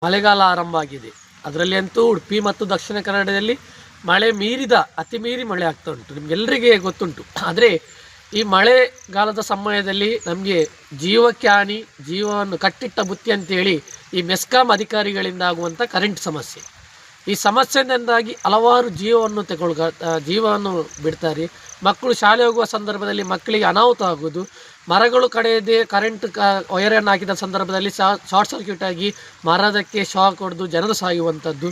ಮಳೆಗಾಲ ಆರಂಭ ಆಗಿದೆ. ಅದರಲ್ಲಿ ಅಂತೂ ಉಡುಪಿ ಮತ್ತು ದಕ್ಷಿಣ ಕನ್ನಡದಲ್ಲಿ ಮಳೆ ಮೀರಿದ ಅತಿ ಮೀರಿ ಮಳೆ ಆಗ್ತಾ ಉಂಟು, ನಿಮಗೆಲ್ಲರಿಗೆ ಗೊತ್ತುಂಟು. ಆದರೆ ಈ ಮಳೆಗಾಲದ ಸಮಯದಲ್ಲಿ ನಮಗೆ ಜೀವಕ್ಕೆ ಹಾನಿ, ಜೀವವನ್ನು ಕಟ್ಟಿಟ್ಟ ಬುತ್ತಿ ಅಂತೇಳಿ ಈ ಮೆಸ್ಕಾಂ ಅಧಿಕಾರಿಗಳಿಂದ ಆಗುವಂಥ ಕರೆಂಟ್ ಸಮಸ್ಯೆ. ಈ ಸಮಸ್ಯೆಯಿಂದಾಗಿ ಹಲವಾರು ಜೀವವನ್ನು ಬಿಡ್ತಾರೆ. ಮಕ್ಕಳು ಶಾಲೆ ಹೋಗುವ ಸಂದರ್ಭದಲ್ಲಿ ಮಕ್ಕಳಿಗೆ ಅನಾಹುತ ಆಗುವುದು, ಮರಗಳು ಕಡೆಯದೆ ಕರೆಂಟ್ ವೈರನ್ನು ಹಾಕಿದ ಸಂದರ್ಭದಲ್ಲಿ ಶಾರ್ಟ್ ಸರ್ಕ್ಯೂಟ್ ಆಗಿ ಮರದಕ್ಕೆ ಶಾಕ್ ಹೊಡೆದು ಜನರು ಸಾಯುವಂಥದ್ದು.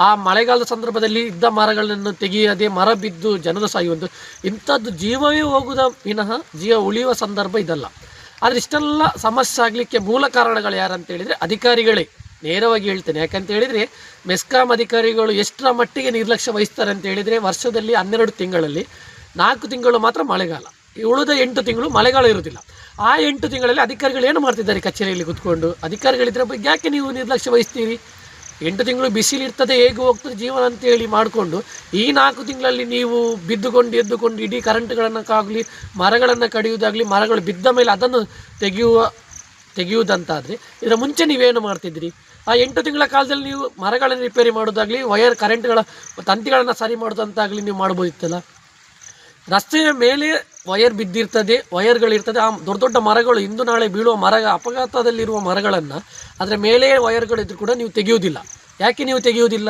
ಆ ಮಳೆಗಾಲದ ಸಂದರ್ಭದಲ್ಲಿ ಇದ್ದ ಮರಗಳನ್ನು ತೆಗೆಯದೆ ಮರ ಬಿದ್ದು ಜನರು ಸಾಯುವಂಥದ್ದು. ಇಂಥದ್ದು ಜೀವವೇ ಹೋಗುವುದ ವಿನಃ ಜೀವ ಉಳಿಯುವ ಸಂದರ್ಭ ಇದಲ್ಲ. ಆದರೆ ಇಷ್ಟೆಲ್ಲ ಸಮಸ್ಯೆ ಆಗಲಿಕ್ಕೆ ಮೂಲ ಕಾರಣಗಳು ಯಾರಂತ ಹೇಳಿದರೆ ಅಧಿಕಾರಿಗಳೇ. ನೇರವಾಗಿ ಹೇಳ್ತೇನೆ, ಯಾಕಂತ ಹೇಳಿದರೆ ಮೆಸ್ಕಾಂ ಅಧಿಕಾರಿಗಳು ಎಷ್ಟರ ಮಟ್ಟಿಗೆ ನಿರ್ಲಕ್ಷ್ಯ ವಹಿಸ್ತಾರೆ ಅಂತ ಹೇಳಿದರೆ, ವರ್ಷದಲ್ಲಿ 12 ತಿಂಗಳಲ್ಲಿ 4 ತಿಂಗಳು ಮಾತ್ರ ಮಳೆಗಾಲ, ಉಳಿದ 8 ತಿಂಗಳು ಮಳೆಗಾಲ ಇರುವುದಿಲ್ಲ. ಆ 8 ತಿಂಗಳಲ್ಲಿ ಅಧಿಕಾರಿಗಳು ಏನು ಮಾಡ್ತಿದ್ದಾರೆ ಕಚೇರಿಯಲ್ಲಿ ಕೂತ್ಕೊಂಡು? ಅಧಿಕಾರಿಗಳಿದ್ರ ಬಗ್ಗೆ ಯಾಕೆ ನೀವು ನಿರ್ಲಕ್ಷ್ಯ ವಹಿಸ್ತೀರಿ? 8 ತಿಂಗಳು ಬಿಸಿಲಿರ್ತದೆ, ಹೇಗೆ ಹೋಗ್ತದೆ ಜೀವನ ಅಂತೇಳಿ ಮಾಡಿಕೊಂಡು ಈ 4 ತಿಂಗಳಲ್ಲಿ ನೀವು ಬಿದ್ದುಕೊಂಡು ಎದ್ದುಕೊಂಡು ಇಡೀ ಕರೆಂಟ್ಗಳನ್ನಕ್ಕಾಗಲಿ ಮರಗಳನ್ನು ಕಡಿಯುವುದಾಗಲಿ, ಮರಗಳು ಬಿದ್ದ ಮೇಲೆ ಅದನ್ನು ತೆಗೆಯುವುದಂತಾದರೆ ಇದರ ಮುಂಚೆ ನೀವೇನು ಮಾಡ್ತಿದ್ರಿ? ಆ 8 ತಿಂಗಳ ಕಾಲದಲ್ಲಿ ನೀವು ಮರಗಳನ್ನು ರಿಪೇರಿ ಮಾಡೋದಾಗಲಿ, ಕರೆಂಟ್ಗಳ ತಂತಿಗಳನ್ನು ಸರಿ ಮಾಡೋದಂತಾಗಲಿ ನೀವು ಮಾಡ್ಬೋದಿತ್ತಲ್ಲ. ರಸ್ತೆಯ ಮೇಲೆ ವಯರ್ ಬಿದ್ದಿರ್ತದೆ, ವಯರ್ಗಳಿರ್ತದೆ. ಆ ದೊಡ್ಡ ದೊಡ್ಡ ಮರಗಳು, ಇಂದು ನಾಳೆ ಬೀಳುವ ಅಪಘಾತದಲ್ಲಿರುವ ಮರಗಳನ್ನು ಅದರ ಮೇಲೆ ವಯರ್ಗಳಿದ್ರು ಕೂಡ ನೀವು ತೆಗೆಯುವುದಿಲ್ಲ. ಯಾಕೆ ನೀವು ತೆಗೆಯುವುದಿಲ್ಲ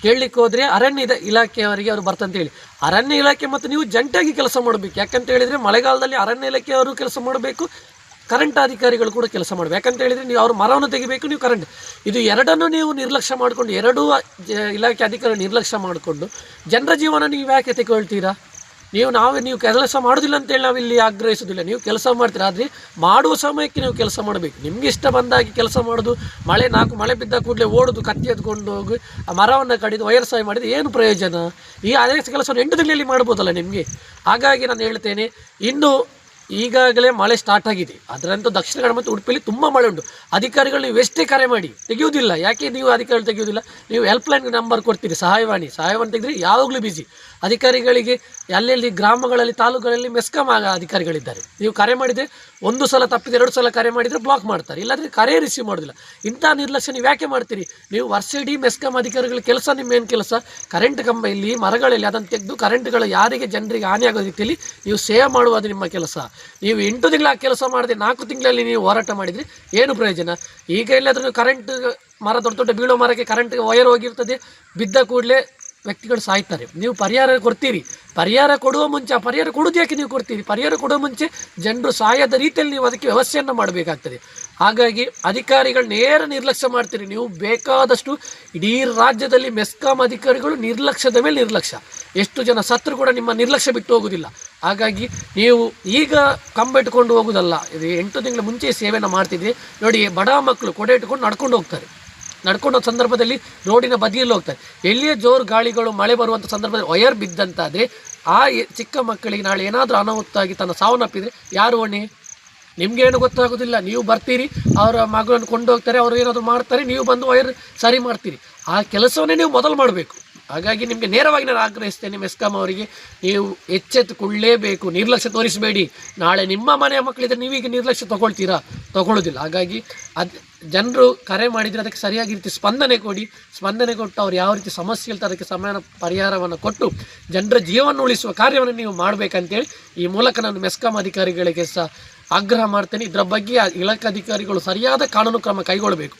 ಕೇಳಲಿಕ್ಕೆ ಹೋದರೆ ಅರಣ್ಯ ಇಲಾಖೆಯವರಿಗೆ ಅವರು ಬರ್ತಂತೇಳಿ. ಅರಣ್ಯ ಇಲಾಖೆ ಮತ್ತು ನೀವು ಜಂಟಾಗಿ ಕೆಲಸ ಮಾಡಬೇಕು. ಯಾಕಂತ ಹೇಳಿದರೆ ಮಳೆಗಾಲದಲ್ಲಿ ಅರಣ್ಯ ಇಲಾಖೆಯವರು ಕೆಲಸ ಮಾಡಬೇಕು, ಕರೆಂಟ್ ಅಧಿಕಾರಿಗಳು ಕೂಡ ಕೆಲಸ ಮಾಡಬೇಕು. ಯಾಕಂತ ಹೇಳಿದರೆ ನೀವು ಅವರು ಮರವನ್ನು ತೆಗಿಬೇಕು, ನೀವು ಕರೆಂಟ್, ಇದು ಎರಡನ್ನೂ ನೀವು ನಿರ್ಲಕ್ಷ್ಯ ಮಾಡಿಕೊಂಡು, ಎರಡೂ ಇಲಾಖೆ ಅಧಿಕಾರಿ ನಿರ್ಲಕ್ಷ್ಯ ಮಾಡಿಕೊಂಡು ಜನರ ಜೀವನ ನೀವು ಯಾಕೆ ತೆಗೊಳ್ತೀರಾ? ನೀವು ಕೆಲಸ ಮಾಡೋದಿಲ್ಲ ಅಂತೇಳಿ ನಾವಿಲ್ಲಿ ಆಗ್ರಹಿಸೋದಿಲ್ಲ. ನೀವು ಕೆಲಸ ಮಾಡ್ತೀರಾ, ಆದರೆ ಮಾಡುವ ಸಮಯಕ್ಕೆ ನೀವು ಕೆಲಸ ಮಾಡಬೇಕು. ನಿಮಗೆ ಇಷ್ಟ ಬಂದಾಗಿ ಕೆಲಸ ಮಾಡೋದು, ಮಳೆ ಬಿದ್ದ ಕೂಡಲೇ ಓಡೋದು, ಕತ್ತಿ ಎತ್ಕೊಂಡು ಹೋಗಿ ಆ ಮರವನ್ನು ಕಡಿದು ವೈರ್ ಸಾಯಿ ಮಾಡಿದರೆ ಏನು ಪ್ರಯೋಜನ? ಈ ಅದೇ ಕೆಲಸವನ್ನು 8 ತಿಂಗಳಲ್ಲಿ ಮಾಡ್ಬೋದಲ್ಲ ನಿಮಗೆ. ಹಾಗಾಗಿ ನಾನು ಹೇಳ್ತೇನೆ, ಇನ್ನು ಈಗಾಗಲೇ ಮಳೆ ಸ್ಟಾರ್ಟ್ ಆಗಿದೆ. ಅದರಂತೂ ದಕ್ಷಿಣ ಕನ್ನಡ ಮತ್ತು ಉಡುಪಿಯಲ್ಲಿ ತುಂಬ ಮಳೆ ಉಂಟು. ಅಧಿಕಾರಿಗಳು ನೀವು ಎಷ್ಟೇ ಕರೆ ಮಾಡಿ ತೆಗೆಯುವುದಿಲ್ಲ. ಯಾಕೆ ನೀವು ಅಧಿಕಾರಿಗಳು ತೆಗೆಯುವುದಿಲ್ಲ? ನೀವು ಹೆಲ್ಪ್ಲೈನ್ ನಂಬರ್ ಕೊಡ್ತೀರಿ, ಸಹಾಯವಾಣಿ ತೆಗೆದ್ರೆ ಯಾವಾಗಲೂ ಬಿಸಿ. ಅಧಿಕಾರಿಗಳಿಗೆ ಎಲ್ಲೆಲ್ಲಿ ಗ್ರಾಮಗಳಲ್ಲಿ, ತಾಲೂಕುಗಳಲ್ಲಿ ಮೆಸ್ಕಾಂ ಅಧಿಕಾರಿಗಳಿದ್ದಾರೆ. ನೀವು ಕರೆ ಮಾಡಿದರೆ 1 ಸಲ ತಪ್ಪಿದೆ 2 ಸಲ ಕರೆ ಮಾಡಿದರೆ ಬ್ಲಾಕ್ ಮಾಡ್ತಾರೆ, ಇಲ್ಲಾಂದರೆ ಕರೆ ರಿಸೀವ್ ಮಾಡೋದಿಲ್ಲ. ಇಂಥ ನಿರ್ಲಕ್ಷ್ಯ ನೀವು ಯಾಕೆ ಮಾಡ್ತೀರಿ? ನೀವು ವರ್ಷ ಇಡೀ ಮೆಸ್ಕಾಂ ಅಧಿಕಾರಿಗಳ ಕೆಲಸ, ನಿಮ್ಮೇನು ಕೆಲಸ? ಕರೆಂಟ್ ಕಂಬ ಇಲ್ಲಿ, ಮರಗಳಲ್ಲಿ ಅದನ್ನು ತೆಗೆದು ಕರೆಂಟ್ಗಳು ಯಾರಿಗೆ ಜನರಿಗೆ ಹಾನಿಯಾಗೋ ರೀತಿಯಲ್ಲಿ ನೀವು ಸೇವ್ ಮಾಡುವುದು ನಿಮ್ಮ ಕೆಲಸ. ನೀವು 8 ತಿಂಗಳ ಕೆಲಸ ಮಾಡದೆ 4 ತಿಂಗಳಲ್ಲಿ ನೀವು ಹೋರಾಟ ಮಾಡಿದರೆ ಏನು ಪ್ರಯೋಜನ? ಈಗ ಎಲ್ಲಾದರೂ ಕರೆಂಟ್ ಮರ, ದೊಡ್ಡ ದೊಡ್ಡ ಬೀಳೋ ಮರಕ್ಕೆ ಕರೆಂಟ್ ವೈರ್ ಹೋಗಿರ್ತದೆ, ಬಿದ್ದ ಕೂಡಲೇ ವ್ಯಕ್ತಿಗಳು ಸಾಯ್ತಾರೆ. ನೀವು ಪರಿಹಾರ ಕೊಡ್ತೀರಿ, ಪರಿಹಾರ ಕೊಡುವ ಮುಂಚೆ, ಆ ಪರಿಹಾರ ಕೊಡೋದು ಯಾಕೆ ನೀವು ಕೊಡ್ತೀರಿ? ಪರಿಹಾರ ಕೊಡುವ ಮುಂಚೆ ಜನರು ಸಾಯದ ರೀತಿಯಲ್ಲಿ ನೀವು ಅದಕ್ಕೆ ವ್ಯವಸ್ಥೆಯನ್ನು ಮಾಡಬೇಕಾಗ್ತದೆ. ಹಾಗಾಗಿ ಅಧಿಕಾರಿಗಳು ನೇರ ನಿರ್ಲಕ್ಷ್ಯ ಮಾಡ್ತೀರಿ. ನೀವು ಬೇಕಾದಷ್ಟು ಇಡೀ ರಾಜ್ಯದಲ್ಲಿ ಮೆಸ್ಕಾಂ ಅಧಿಕಾರಿಗಳು ನಿರ್ಲಕ್ಷ್ಯದ ಮೇಲೆ ನಿರ್ಲಕ್ಷ್ಯ, ಎಷ್ಟು ಜನ ಸತ್ರು ಕೂಡ ನಿಮ್ಮ ನಿರ್ಲಕ್ಷ್ಯ ಬಿಟ್ಟು ಹೋಗೋದಿಲ್ಲ. ಹಾಗಾಗಿ ನೀವು ಈಗ ಕಂಬಿಟ್ಕೊಂಡು ಹೋಗೋದಲ್ಲ, ಇದು 8 ತಿಂಗಳ ಮುಂಚೆ ಸೇವೆಯನ್ನು ಮಾಡ್ತಿದ್ವಿ ನೋಡಿ. ಬಡ ಮಕ್ಕಳು ಕೊಡೆ ಇಟ್ಕೊಂಡು ನಡ್ಕೊಂಡು ಹೋಗ್ತಾರೆ, ನಡ್ಕೊಂಡೋ ಸಂದರ್ಭದಲ್ಲಿ ರೋಡಿನ ಬದಿಯಲ್ಲಿ ಹೋಗ್ತಾರೆ. ಎಲ್ಲಿಯೇ ಜೋರು ಗಾಳಿಗಳು, ಮಳೆ ಬರುವಂಥ ಸಂದರ್ಭದಲ್ಲಿ ವಯರ್ ಬಿದ್ದಂತಾದರೆ ಆ ಚಿಕ್ಕ ಮಕ್ಕಳಿಗೆ ನಾಳೆ ಏನಾದರೂ ಅನಾಹುತ ಆಗಿ ತನ್ನ ಸಾವನ್ನಪ್ಪಿದರೆ ಯಾರು ಹೊಣೆ? ನಿಮಗೇನು ಗೊತ್ತಾಗೋದಿಲ್ಲ. ನೀವು ಬರ್ತೀರಿ, ಅವರ ಮಗಳನ್ನು ಕೊಂಡೋಗ್ತಾರೆ, ಅವರು ಏನಾದರೂ ಮಾಡ್ತಾರೆ, ನೀವು ಬಂದು ವಯರ್ ಸರಿ ಮಾಡ್ತೀರಿ. ಆ ಕೆಲಸವನ್ನೇ ನೀವು ಮೊದಲು ಮಾಡಬೇಕು. ಹಾಗಾಗಿ ನಿಮಗೆ ನೇರವಾಗಿ ನಾನು ಆಗ್ರಹಿಸ್ತೇನೆ, ಮೆಸ್ಕಾಂ ಅವರಿಗೆ, ನೀವು ಎಚ್ಚೆತ್ತುಕೊಳ್ಳಲೇಬೇಕು, ನಿರ್ಲಕ್ಷ್ಯ ತೋರಿಸಬೇಡಿ. ನಾಳೆ ನಿಮ್ಮ ಮನೆಯ ಮಕ್ಕಳಿದ್ರೆ ನೀವೀಗ ನಿರ್ಲಕ್ಷ್ಯ ತಗೊಳ್ಳೋದಿಲ್ಲ. ಹಾಗಾಗಿ ಜನರು ಕರೆ ಮಾಡಿದರೆ ಅದಕ್ಕೆ ಸರಿಯಾಗಿ ರೀತಿ ಸ್ಪಂದನೆ ಕೊಟ್ಟು ಅವ್ರು ಯಾವ ರೀತಿ ಸಮಸ್ಯೆ ಹೇಳ್ತಾರೆ ಅದಕ್ಕೆ ಸಮಾನ ಪರಿಹಾರವನ್ನು ಕೊಟ್ಟು ಜನರ ಜೀವನ ಉಳಿಸುವ ಕಾರ್ಯವನ್ನು ನೀವು ಮಾಡಬೇಕಂತೇಳಿ ಈ ಮೂಲಕ ನಾನು ಮೆಸ್ಕಾಂ ಅಧಿಕಾರಿಗಳಿಗೆ ಸಹ ಆಗ್ರಹ ಮಾಡ್ತೇನೆ. ಇದರ ಬಗ್ಗೆ ಇಲಾಖೆ ಅಧಿಕಾರಿಗಳು ಸರಿಯಾದ ಕಾನೂನು ಕ್ರಮ ಕೈಗೊಳ್ಳಬೇಕು.